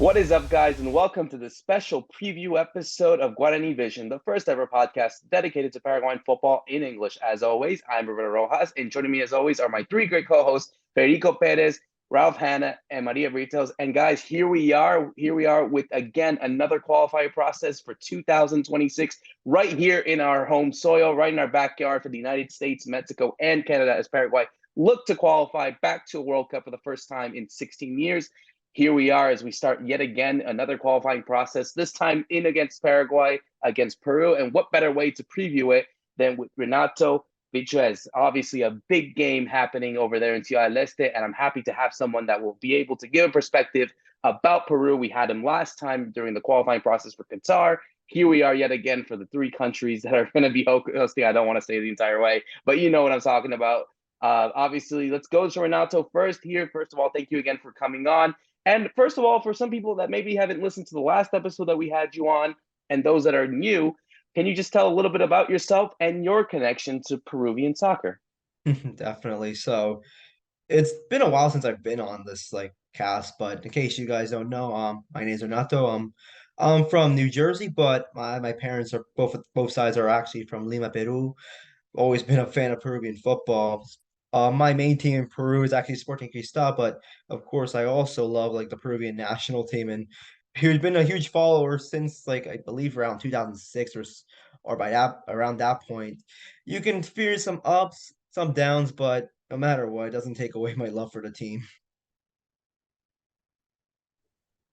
What is up, guys, and welcome to this special preview episode of Guarani Vision, the first ever podcast dedicated to Paraguayan football in English. As always, I'm Roberto Rojas, and joining me, as always, are my three great co-hosts, Federico Perez, Ralph Hanna, and Maria Britos. And guys, here we are. Here we are with, again, another qualifier process for 2026, right here in our home soil, right in our backyard for the United States, Mexico, and Canada as Paraguay look to qualify back to a World Cup for the first time in 16 years. Here we are as we start yet again another qualifying process, this time in against Paraguay, against Peru. And what better way to preview it than with Renato Vilchez? Obviously, a big game happening over there in Ciudad del Este, and I'm happy to have someone that will be able to give a perspective about Peru. We had him last time during the qualifying process for Qatar. Here we are yet again for the three countries that are going to be hosting. I don't want to say the entire way, but you know what I'm talking about. Obviously, let's go to Renato first here. First of all, thank you again for coming on. And first of all, for some people that maybe haven't listened to the last episode that we had you on, and those that are new, can you just tell a little bit about yourself and your connection to Peruvian soccer? Definitely. So it's been a while since I've been on this cast, but in case you guys don't know, my name is Renato. I'm from New Jersey, but my parents are both sides are actually from Lima, Peru. Always been a fan of Peruvian football. My main team in Peru is actually Sporting Cristal, but of course I also love the Peruvian national team, and he's been a huge follower since I believe around 2006 or by that around that point. You can fear some ups, some downs, but no matter what, it doesn't take away my love for the team.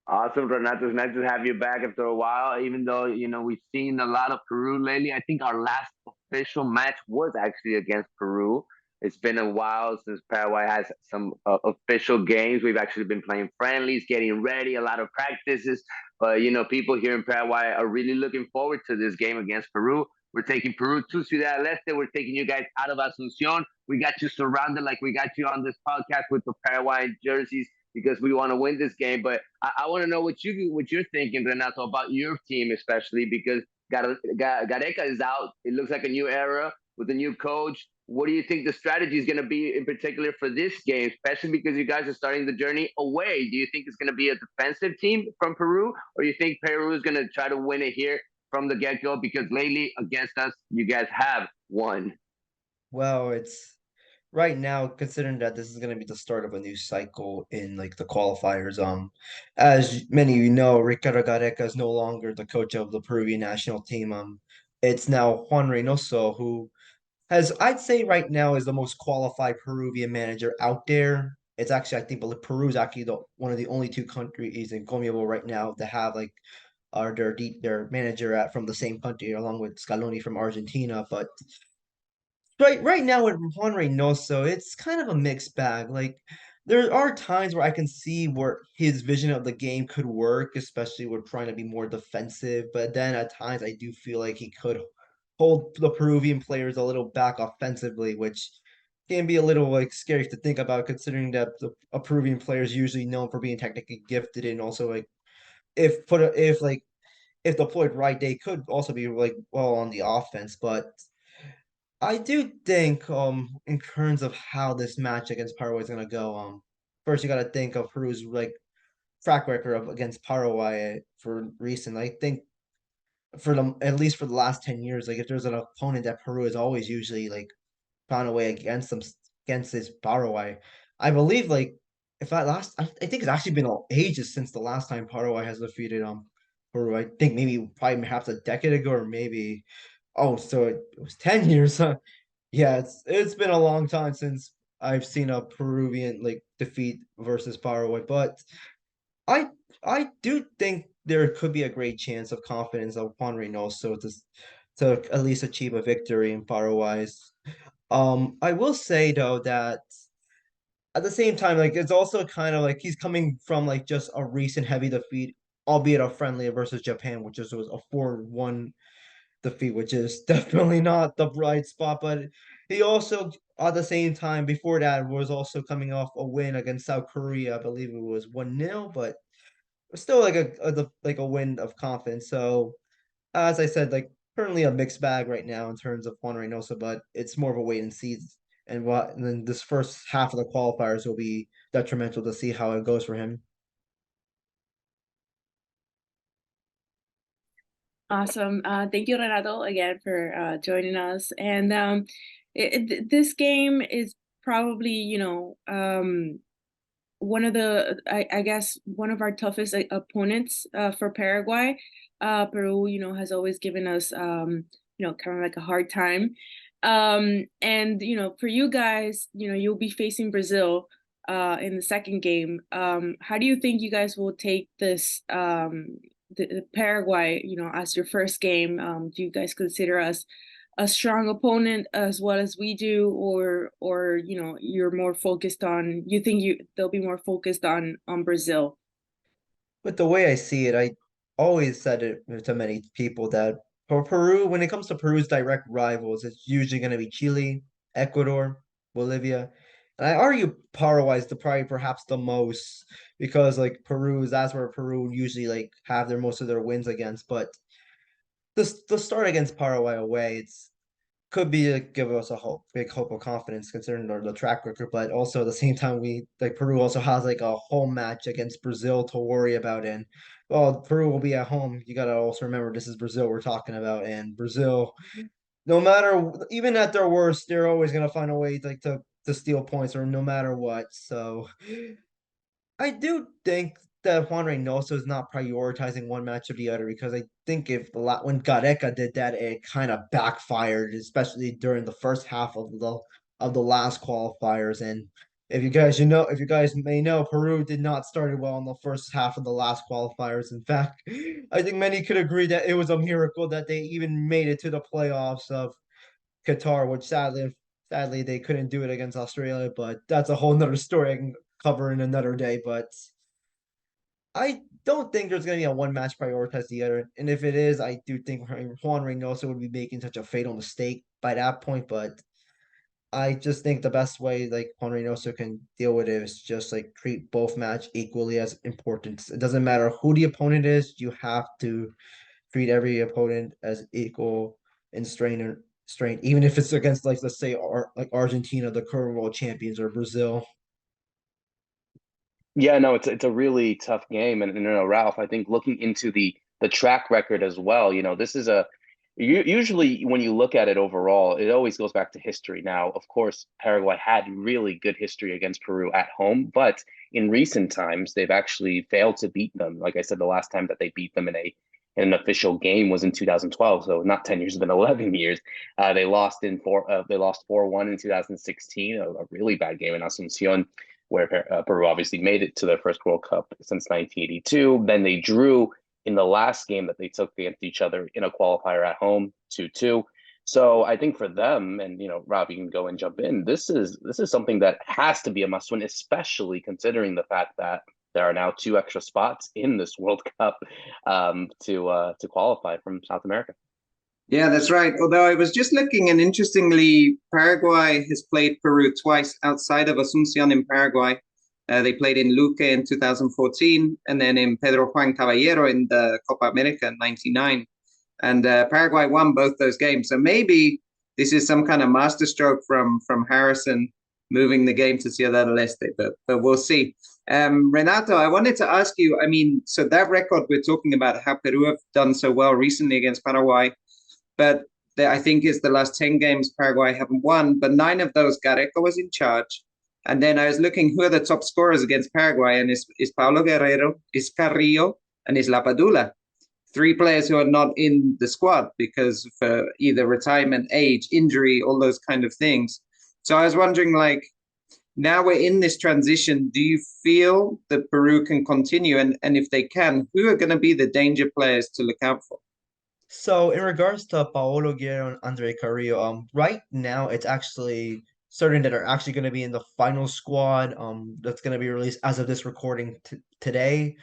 Awesome, Renato. It's nice to have you back after a while. Even though we've seen a lot of Peru lately, I think our last official match was actually against Peru. It's been a while since Paraguay has some official games. We've actually been playing friendlies, getting ready, a lot of practices. But people here in Paraguay are really looking forward to this game against Peru. We're taking Peru to Ciudad del Este. We're taking you guys out of Asuncion. We got you surrounded like we got you on this podcast with the Paraguayan jerseys because we want to win this game. But I want to know what you're thinking, Renato, about your team, especially because Gareca is out. It looks like a new era with a new coach. What do you think the strategy is going to be in particular for this game, especially because you guys are starting the journey away? Do you think it's going to be a defensive team from Peru, or you think Peru is going to try to win it here from the get go? Because lately against us, you guys have won. Well, it's right now, considering that this is going to be the start of a new cycle in the qualifiers. As many of you know, Ricardo Gareca is no longer the coach of the Peruvian national team. It's now Juan Reynoso, who has, I'd say right now, is the most qualified Peruvian manager out there. It's actually, I think, Peru is actually one of the only two countries in CONMEBOL right now that have their manager from the same country, along with Scaloni from Argentina. But right now with Juan Reynoso, it's kind of a mixed bag. There are times where I can see where his vision of the game could work, especially with trying to be more defensive. But then at times I do feel like he could hold the Peruvian players a little back offensively, which can be a little scary to think about, considering that a Peruvian player is usually known for being technically gifted, and also if deployed right, they could also be well on the offense. But I do think in terms of how this match against Paraguay is gonna go, first you gotta think of Peru's track record of against Paraguay for recent. I think for the at least for the last 10 years, if there's an opponent that Peru has always usually found a way against them against this Paraguay. I believe if that last I think it's actually been ages since the last time Paraguay has defeated Peru. I think maybe probably perhaps a decade ago, or maybe so it was 10 years. Huh? Yeah, it's been a long time since I've seen a Peruvian defeat versus Paraguay, but I I do think there could be a great chance of confidence of Juan Reynoso to at least achieve a victory in Paraguay's. I will say though that at the same time, it's also kind of he's coming from just a recent heavy defeat, albeit a friendly versus Japan, which was a 4-1 defeat, which is definitely not the bright spot. But he also, at the same time, before that, was also coming off a win against South Korea. I believe it was 1-0, but still a win of confidence. So as I said, currently a mixed bag right now in terms of Juan Reynoso, but it's more of a wait and see. And then this first half of the qualifiers will be detrimental to see how it goes for him. Awesome. Thank you, Renato, again for joining us. And this game is probably, one of I guess, one of our toughest opponents for Paraguay. Peru, has always given us, kind of like a hard time. And, for you guys, you'll be facing Brazil in the second game. How do you think you guys will take this, the Paraguay, as your first game? Do you guys consider us a strong opponent as well as we do, or you're more focused on, you think they'll be more focused on Brazil? But the way I see it, I always said it to many people that for Peru, when it comes to Peru's direct rivals, it's usually going to be Chile, Ecuador, Bolivia. And I argue Paraguay is probably perhaps the most because like that's where Peru usually like have their most of their wins against. But the start against Paraguay away, it's could be give us a big hope of confidence considering the track record, but also at the same time we like Peru also has like a home match against Brazil to worry about, and well Peru will be at home. You gotta also remember this is Brazil we're talking about, and Brazil, no matter even at their worst, they're always gonna find a way like to steal points or no matter what. So I do think that Juan Reynoso is not prioritizing one match or the other because I think if when Gareca did that, it kind of backfired, especially during the first half of the last qualifiers. And if you guys may know, Peru did not start well in the first half of the last qualifiers. In fact, I think many could agree that it was a miracle that they even made it to the playoffs of Qatar, which sadly they couldn't do it against Australia. But that's a whole nother story I can cover in another day. But I don't think there's going to be a one match prioritize the other. And if it is, I do think Juan Reynoso would be making such a fatal mistake by that point. But I just think the best way like Juan Reynoso can deal with it is just like treat both match equally as important. It doesn't matter who the opponent is, you have to treat every opponent as equal in strain, even if it's against like let's say like Argentina, the current world champions, or Brazil. Yeah, no, it's a really tough game, and Ralph, I think looking into the track record as well, this is usually when you look at it overall, it always goes back to history. Now, of course, Paraguay had really good history against Peru at home, but in recent times, they've actually failed to beat them. Like I said, the last time that they beat them in an official game was in 2012, so not 10 years, it's been 11 years. They lost 4-1 in 2016, a really bad game in Asuncion, where Peru obviously made it to their first World Cup since 1982. Then they drew in the last game that they took against each other in a qualifier at home, 2-2. So I think for them, and Rob, you can go and jump in. This is something that has to be a must win, especially considering the fact that there are now 2 extra spots in this World Cup to qualify from South America. Yeah, that's right. Although I was just looking, and interestingly, Paraguay has played Peru twice outside of Asunción in Paraguay. They played in Luque in 2014, and then in Pedro Juan Caballero in the Copa America in '99. And Paraguay won both those games. So maybe this is some kind of masterstroke from Harrison moving the game to Ciudad del Este, but we'll see. Renato, I wanted to ask you, I mean, so that record we're talking about, how Peru have done so well recently against Paraguay, but I think it's the last 10 games Paraguay haven't won, but 9 of those Gareca was in charge. And then I was looking who are the top scorers against Paraguay, and it's Paulo Guerrero, it's Carrillo, and it's Lapadula. 3 players who are not in the squad because for either retirement, age, injury, all those kind of things. So I was wondering, like, now we're in this transition, do you feel that Peru can continue? And if they can, who are going to be the danger players to look out for? So in regards to Paolo Guerrero and Andre Carrillo, right now it's actually certain that are actually going to be in the final squad. That's going to be released as of this recording today.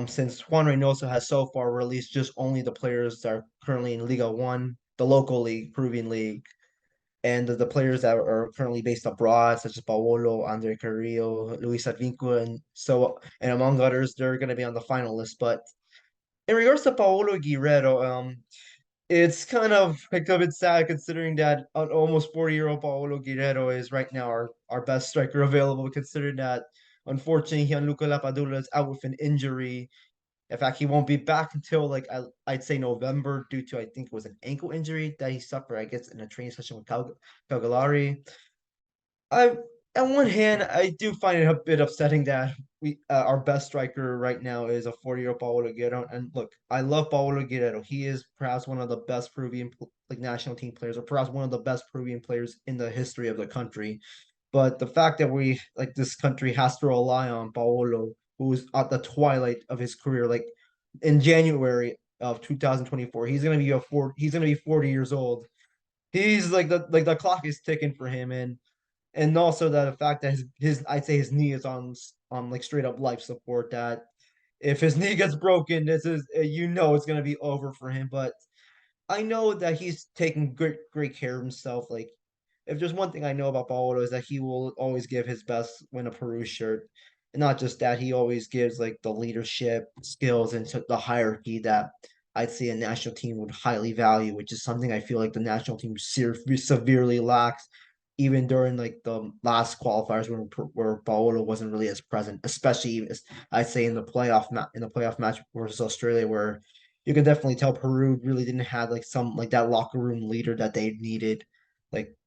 Since Juan Reynoso has so far released just only the players that are currently in Liga One, the local league, Peruvian league, and the players that are currently based abroad, such as Paolo, Andre Carrillo, Luis Advincula, and among others, they're going to be on the final list. But in regards to Paolo Guerrero, it's kind of like a bit sad considering that an almost 40-year-old Paolo Guerrero is right now our best striker available, considering that unfortunately Gianluca Lapadula is out with an injury. In fact, he won't be back until like I'd say November due to I think it was an ankle injury that he suffered, I guess, in a training session with Calgary. I on one hand, I do find it a bit upsetting that we our best striker right now is a 40-year-old Paolo Guerrero. And look, I love Paolo Guerrero. He is perhaps one of the best Peruvian like national team players, or perhaps one of the best Peruvian players in the history of the country. But the fact that we like this country has to rely on Paolo, who's at the twilight of his career, like in January of 2024, he's gonna be 40 years old. He's like the clock is ticking for him, and also that the fact that his I'd say his knee is on like straight up life support. That if his knee gets broken, this is it's gonna be over for him. But I know that he's taking great care of himself. Like if there's one thing I know about Paolo is that he will always give his best when a Peru shirt. And not just that, he always gives like the leadership skills and the hierarchy that I'd say a national team would highly value, which is something I feel like the national team severely lacks, even during like the last qualifiers where Paolo wasn't really as present, especially as I'd say in the playoff match versus Australia, where you can definitely tell Peru really didn't have like some like that locker room leader that they needed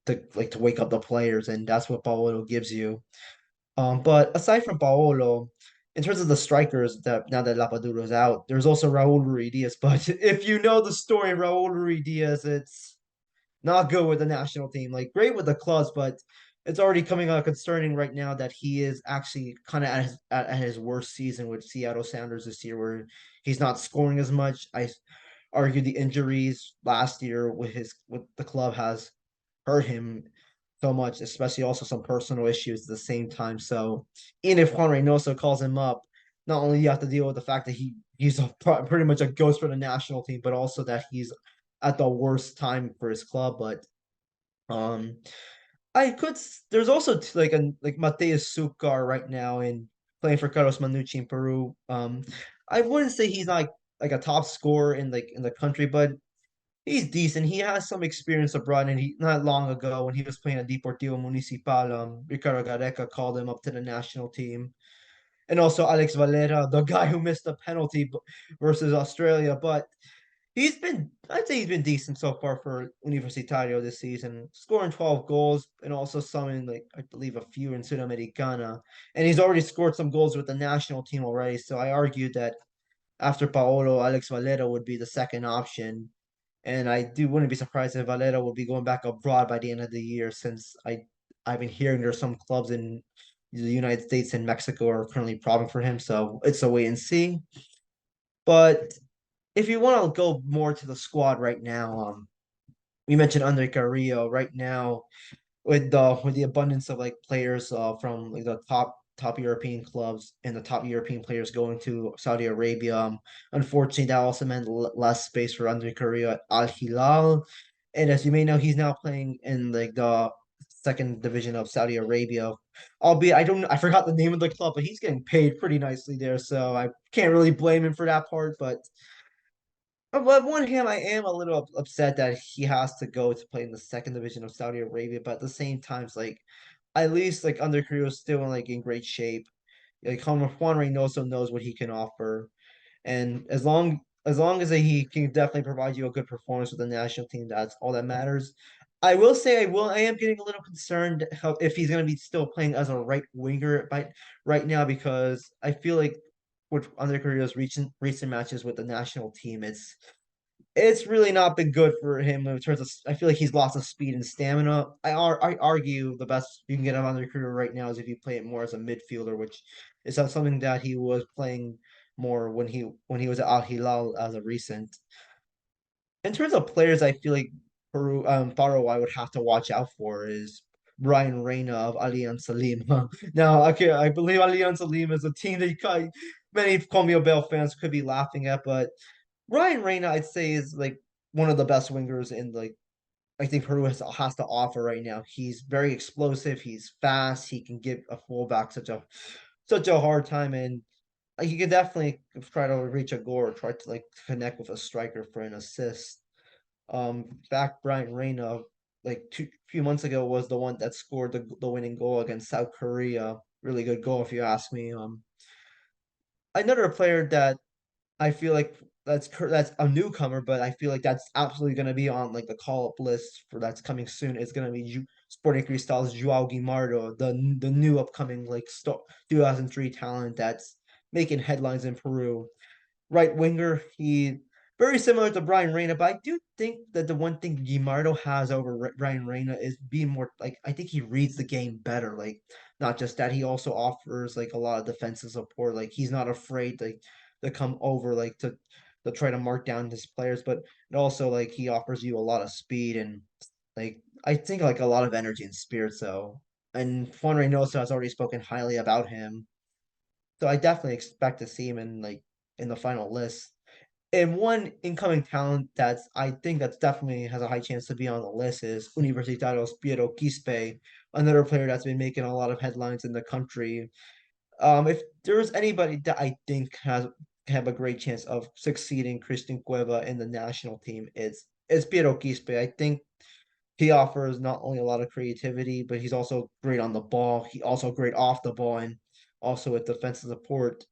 to wake up the players, and that's what Paolo gives you. But aside from Paolo, in terms of the strikers that now that Lapaduro's out, there's also Raul Ruidiaz. But if you know the story of Raul Ruidiaz, it's not good with the national team. Like great with the clubs, but it's already coming out concerning right now that he is actually kind of at his worst season with Seattle Sounders this year, where he's not scoring as much. I argue the injuries last year with the club has hurt him so much, especially also some personal issues at the same time. So even if Juan Reynoso calls him up, not only you have to deal with the fact that he's pretty much a ghost for the national team, but also that he's at the worst time for his club. But um, there's also like Mateus Sucar right now in playing for Carlos Manucci in Peru. I wouldn't say he's like a top scorer in the country, but he's decent. He has some experience abroad, and he not long ago when he was playing at Deportivo Municipal, Ricardo Gareca called him up to the national team. And also Alex Valera, the guy who missed the penalty versus Australia. But I'd say he's been decent so far for Universitario this season, scoring 12 goals and also some in, like, I believe a few in Sudamericana. And he's already scored some goals with the national team already. So I argued that after Paolo, Alex Valera would be the second option. And wouldn't be surprised if Valera will be going back abroad by the end of the year, since I've been hearing there's some clubs in the United States and Mexico are currently probing for him. So it's a wait and see. But if you want to go more to the squad right now, we mentioned Andre Carrillo right now with the abundance of like players from like the top European clubs and the top European players going to Saudi Arabia. Unfortunately, that also meant less space for Andre Carrillo at Al Hilal, and as you may know, he's now playing in like the second division of Saudi Arabia. Albeit I forgot the name of the club, but he's getting paid pretty nicely there, so I can't really blame him for that part. But on one hand, I am a little upset that he has to go to play in the second division of Saudi Arabia, but at the same time, it's like at least like under is still in great shape. Like Juan Reynoso knows what he can offer, and as long as he can definitely provide you a good performance with the national team, that's all that matters. I will say I am getting a little concerned if he's going to be still playing as a right winger right now, because I feel like with Andre Carrillo's recent matches with the national team, it's really not been good for him in terms of. I feel like he's lost of speed and stamina. I argue the best you can get out of Andre Carrillo right now is if you play it more as a midfielder, which is something that he was playing more when he was at Al Hilal as a recent. In terms of players, I feel like Paraguay would have to watch out for is Brian Reina of Alianza Lima. Now, okay, I believe Alianza Lima is a team that many Colombia Bell fans could be laughing at, but Ryan Reina, I'd say, is like one of the best wingers in like I think Peru has to offer right now. He's very explosive. He's fast. He can give a fullback such a hard time, and he can definitely try to reach a goal or try to like connect with a striker for an assist. Back Brian Reina, like few months ago, was the one that scored the winning goal against South Korea. Really good goal, if you ask me. Another player that I feel like that's a newcomer, but I feel like that's absolutely going to be on like the call up list for that's coming soon. It's going to be Sporting Cristal's Joao Guimardo, the new upcoming like 2003 talent that's making headlines in Peru. Right winger, he very similar to Brian Reina, but I do think that the one thing Guimardo has over Brian Reina is being more like I think he reads the game better. Like not just that, he also offers like a lot of defensive support. Like he's not afraid like to come over like to try to mark down his players, but it also like he offers you a lot of speed and like I think like a lot of energy and spirit. So and Juan Reynoso has already spoken highly about him. So I definitely expect to see him in the final list. And one incoming talent that's I think that's definitely has a high chance to be on the list is Universitarios Piero Quispe, another player that's been making a lot of headlines in the country. If there's anybody that I think has have a great chance of succeeding Christian Cueva in the national team, it's Piero Quispe. I think he offers not only a lot of creativity, but he's also great on the ball. He also great off the ball and also with defensive support.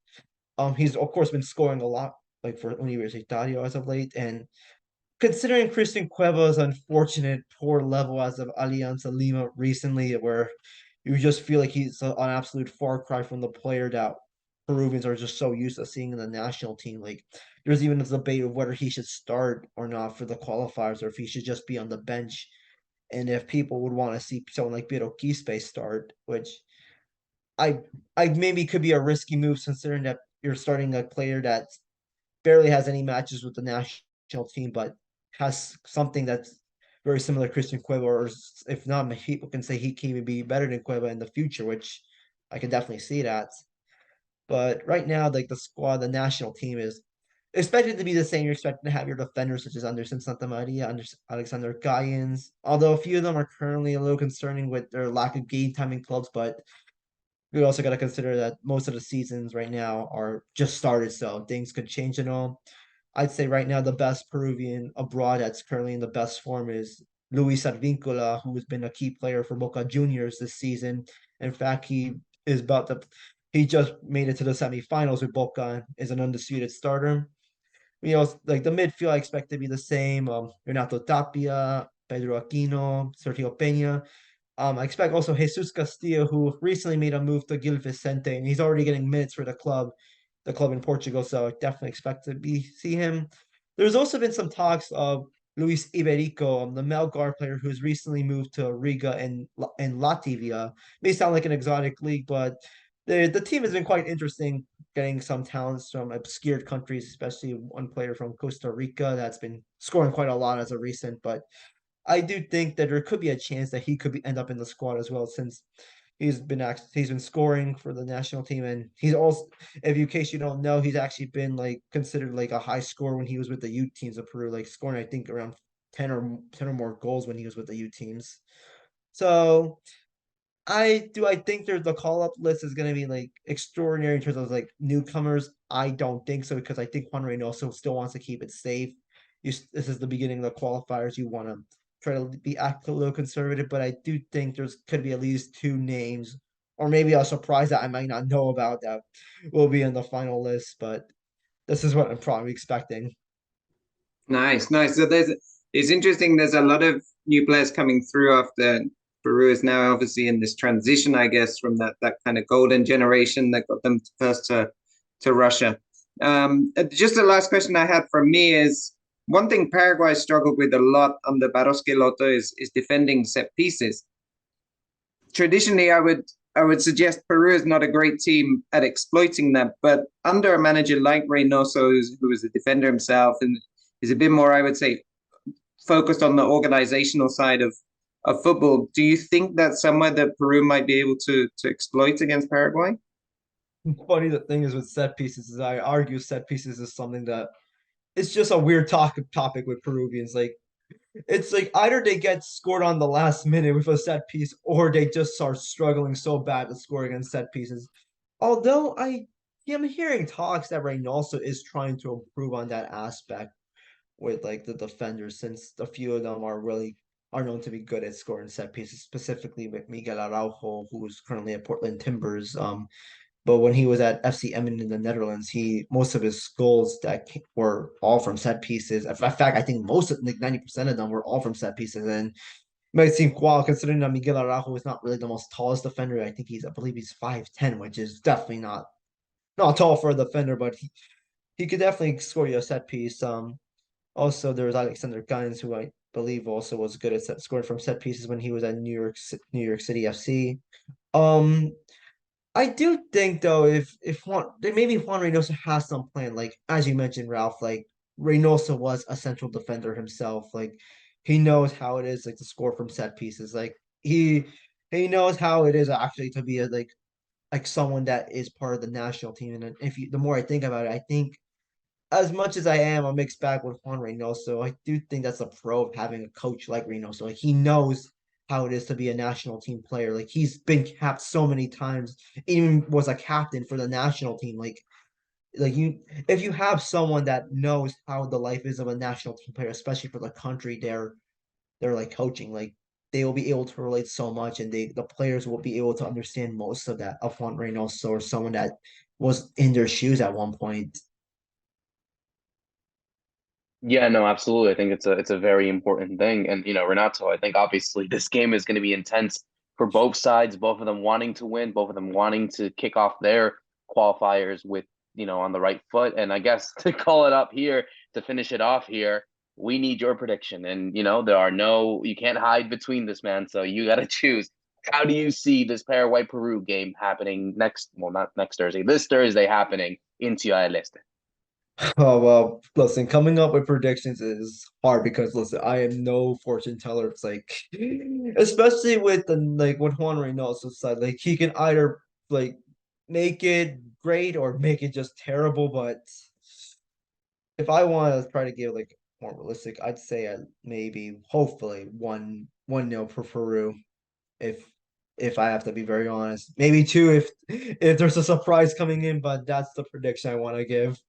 He's of course been scoring a lot like for Universitario as of late, and considering Christian Cueva's unfortunate poor level as of Alianza Lima recently, where you just feel like he's an absolute far cry from the player that Peruvians are just so used to seeing in the national team. Like there's even a debate of whether he should start or not for the qualifiers, or if he should just be on the bench. And if people would want to see someone like Biro Quispe start, which I I maybe could be a risky move considering that you're starting a player that barely has any matches with the national team, but has something that's very similar to Christian Cueva, or if not, people can say he can even be better than Cueva in the future, which I can definitely see that. But right now, like the squad, the national team is expected to be the same. You're expected to have your defenders such as Anderson Santamaria, Alexander Gayans, although a few of them are currently a little concerning with their lack of game time in clubs, but we also got to consider that most of the seasons right now are just started, so things could change and all. I'd say right now the best Peruvian abroad that's currently in the best form is Luis Advincula, who has been a key player for Boca Juniors this season. In fact, he just made it to the semifinals with Boca and is an undisputed starter. Like the midfield, I expect to be the same. Renato Tapia, Pedro Aquino, Sergio Peña. I expect also Jesus Castillo, who recently made a move to Gil Vicente, and he's already getting minutes for the club in Portugal. So I definitely expect to see him. There's also been some talks of Luis Iberico, the Melgar player who's recently moved to Riga and Latvia. May sound like an exotic league, but the team has been quite interesting, getting some talents from obscure countries, especially one player from Costa Rica that's been scoring quite a lot as a recent. But I do think that there could be a chance that he could end up in the squad as well, since he's been scoring for the national team, and he's also, if you in case you don't know, he's actually been like considered like a high scorer when he was with the youth teams of Peru, like scoring I think around 10 or more goals when he was with the youth teams. So I think there's the call up list is gonna be like extraordinary in terms of like newcomers. I don't think so because I think Juan Reynoso still wants to keep it safe. This is the beginning of the qualifiers. You want to try to act a little conservative, but I do think there's could be at least two names, or maybe a surprise that I might not know about that will be in the final list. But this is what I'm probably expecting. Nice, nice. So it's interesting. There's a lot of new players coming through after Peru is now obviously in this transition, I guess, from that kind of golden generation that got them first to Russia. Just the last question I had from me is one thing Paraguay struggled with a lot under Barros Schelotto is defending set pieces. Traditionally, I would suggest Peru is not a great team at exploiting that, but under a manager like Reynoso, who is a defender himself and is a bit more, I would say, focused on the organizational side of football. Do you think that's somewhere that Peru might be able to exploit against Paraguay? Funny, the thing is with set pieces is I argue set pieces is something that it's just a weird topic with Peruvians. Like it's like either they get scored on the last minute with a set piece, or they just start struggling so bad to score against set pieces. Although I am hearing talks that Reynoso is trying to improve on that aspect with like the defenders, since a few of them are known to be good at scoring set pieces, specifically with Miguel Araujo, who is currently at Portland Timbers. But when he was at FC Emmen in the Netherlands, most of his goals were all from set pieces. In fact, I think most of like 90% of them were all from set pieces. And it might seem wild considering that Miguel Araujo is not really the most tallest defender. I believe he's 5'10", which is definitely not tall for a defender, but he could definitely score you a set piece. Also there was Alexander Gines, who I believe also was good at scoring from set pieces when he was at New York City FC. Um, I do think though, if maybe Juan Reynoso has some plan, like as you mentioned, Ralph, like Reynoso was a central defender himself. Like he knows how it is like to score from set pieces. Like he knows how it is actually to be like someone that is part of the national team. And the more I think about it, I think as much as I am a mixed bag with Juan Reynoso, I do think that's a pro of having a coach like Reynoso. Like he knows how it is to be a national team player. Like he's been capped so many times, even was a captain for the national team. If you have someone that knows how the life is of a national team player, especially for the country they're like coaching, like they will be able to relate so much, and the players will be able to understand most of that of Juan Reynoso or someone that was in their shoes at one point. Yeah, no, absolutely. I think it's a very important thing. And Renato, I think obviously this game is going to be intense for both sides, both of them wanting to win, both of them wanting to kick off their qualifiers with, on the right foot. And I guess to call it up here, to finish it off here, we need your prediction. And you can't hide between this, man. So you got to choose. How do you see this Paraguay-Peru game happening not next Thursday, this Thursday happening in Ciudad del Este? Oh well, listen, coming up with predictions is hard because listen, I am no fortune teller. It's like, especially with with Juan Reynoso's side, like he can either like make it great or make it just terrible. But if I want to try to give like more realistic, I'd say maybe hopefully one nil for Peru. If if I have to be very honest, maybe two if there's a surprise coming in. But that's the prediction I want to give.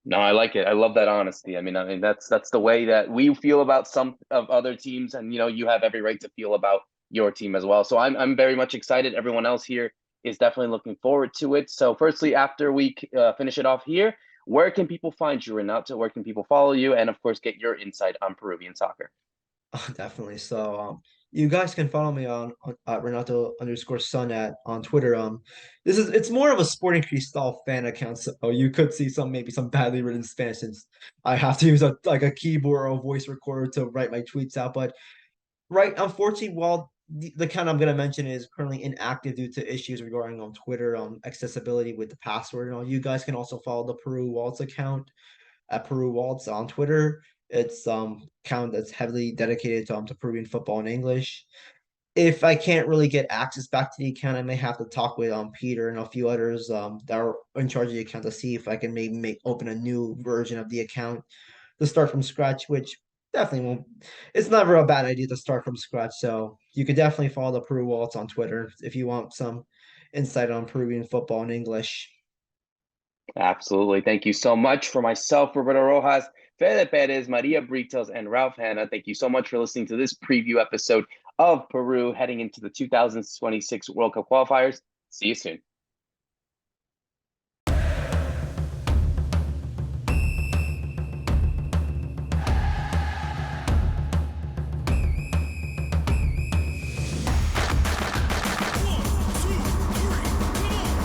No, I like it. I love that honesty. I mean that's the way that we feel about some of other teams, and you have every right to feel about your team as well. So I'm very much excited. Everyone else here is definitely looking forward to it. So, firstly, after we finish it off here, where can people find you, Renato? Where can people follow you, and of course, get your insight on Peruvian soccer? Oh, definitely. So, you guys can follow me on Renato underscore Sun on Twitter. It's more of a Sporting Cristal fan account, so you could see maybe some badly written Spanish since I have to use a keyboard or a voice recorder to write my tweets out. But right, unfortunately, while the account I'm gonna mention is currently inactive due to issues regarding on Twitter, accessibility with the password and all, you guys can also follow the Peru Waltz account at Peru Waltz on Twitter. It's account that's heavily dedicated to Peruvian football and English. If I can't really get access back to the account, I may have to talk with Peter and a few others that are in charge of the account to see if I can maybe open a new version of the account to start from scratch, which definitely won't. It's never a bad idea to start from scratch. So you could definitely follow the Peru Waltz on Twitter if you want some insight on Peruvian football and English. Absolutely. Thank you so much. For myself, Roberto Rojas, Fede Perez, Maria Britos, and Ralph Hanna, thank you so much for listening to this preview episode of Peru heading into the 2026 World Cup qualifiers. See you soon.